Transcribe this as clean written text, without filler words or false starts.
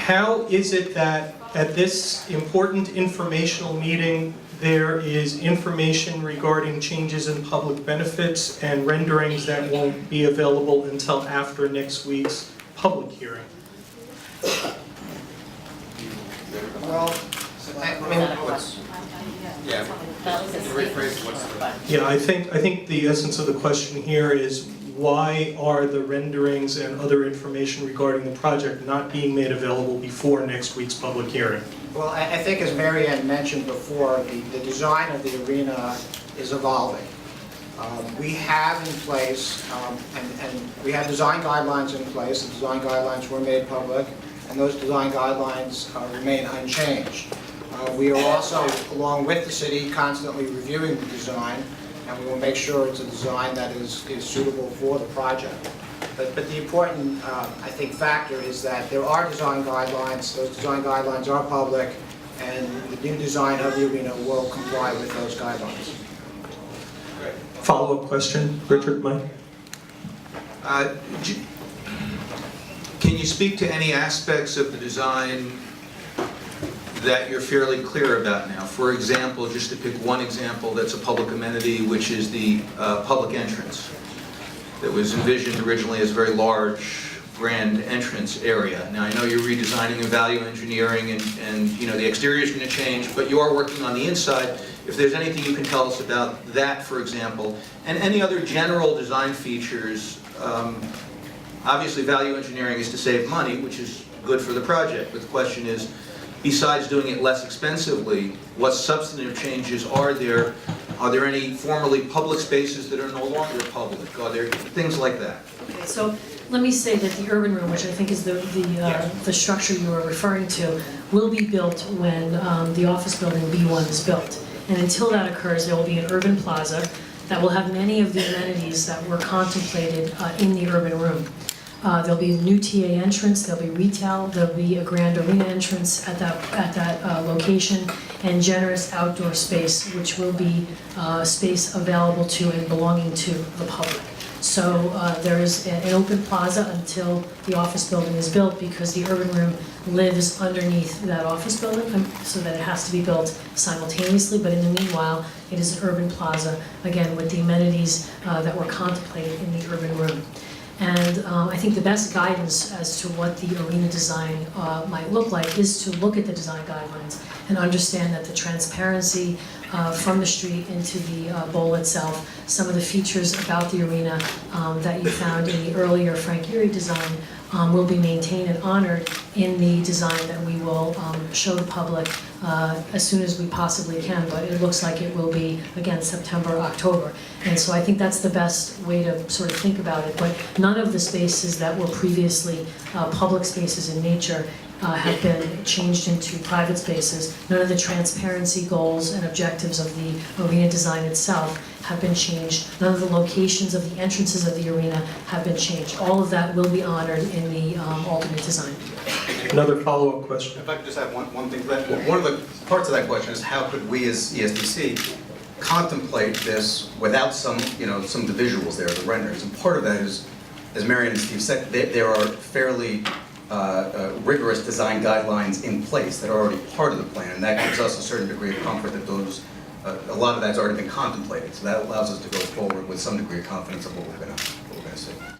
How is it that at this important informational meeting, there is information regarding changes in public benefits and renderings that won't be available until after next week's public hearing? Well, Yeah, I think the essence of the question here is, why are the renderings and other information regarding the project not being made available before next week's public hearing? well, I think as MaryAnne mentioned before, the design of the arena is evolving. We have in place, and we have design guidelines in place. The design guidelines were made public, and those design guidelines remain unchanged. We are also, along with the city, constantly reviewing the design, and we will make sure it's a design that is suitable for the project. But the important, I think, factor is that there are design guidelines. Those design guidelines are public, and the new design of the arena will comply with those guidelines. Follow-up question, Richard, Mike? Can you speak to any aspects of the design that you're fairly clear about now? For example, just to pick one example that's a public amenity, which is the public entrance that was envisioned originally as a very large, grand entrance area. Now, I know you're redesigning and value engineering, and you know the exterior is going to change, but you are working on the inside. If there's anything you can tell us about that, for example, and any other general design features. Obviously, value engineering is to save money, which is good for the project, but the question is, besides doing it less expensively, what substantive changes are there? Are there any formerly public spaces that are no longer public? Are there things like that? Okay, so let me say that the urban room, which I think is the structure you were referring to, will be built when the office building B1 is built. And until that occurs, there will be an urban plaza that will have many of the amenities that were contemplated in the urban room. There'll be a new TA entrance, there'll be retail, there'll be a grand arena entrance at that location, and generous outdoor space, which will be space available to and belonging to the public. So there is an open plaza until the office building is built, because the urban room lives underneath that office building, so that it has to be built simultaneously. But in the meanwhile, it is an urban plaza, again, with the amenities that were contemplated in the urban room. And I think the best guidance as to what the arena design might look like is to look at the design guidelines and understand that the transparency from the street into the bowl itself, some of the features about the arena that you found in the earlier Frank Gehry design will be maintained and honored in the design that we will show the public as soon as we possibly can, but it looks like it will be, again, September, October. And so I think that's the best way to sort of think about it. But none of the spaces that were previously public spaces in nature have been changed into private spaces. None of the transparency goals and objectives of the arena design itself have been changed. None of the locations of the entrances of the arena have been changed. All of that will be honored in the ultimate design. Another follow-up question. If I could just add one thing to that. One of the parts of that question is, how could we as ESDC contemplate this without some of the visuals there, the renderings? And part of that is, as MaryAnne and Steve said, there are fairly rigorous design guidelines in place that are already part of the plan, and that gives us a certain degree of comfort that those, a lot of that's already been contemplated. So that allows us to go forward with some degree of confidence of what we're going to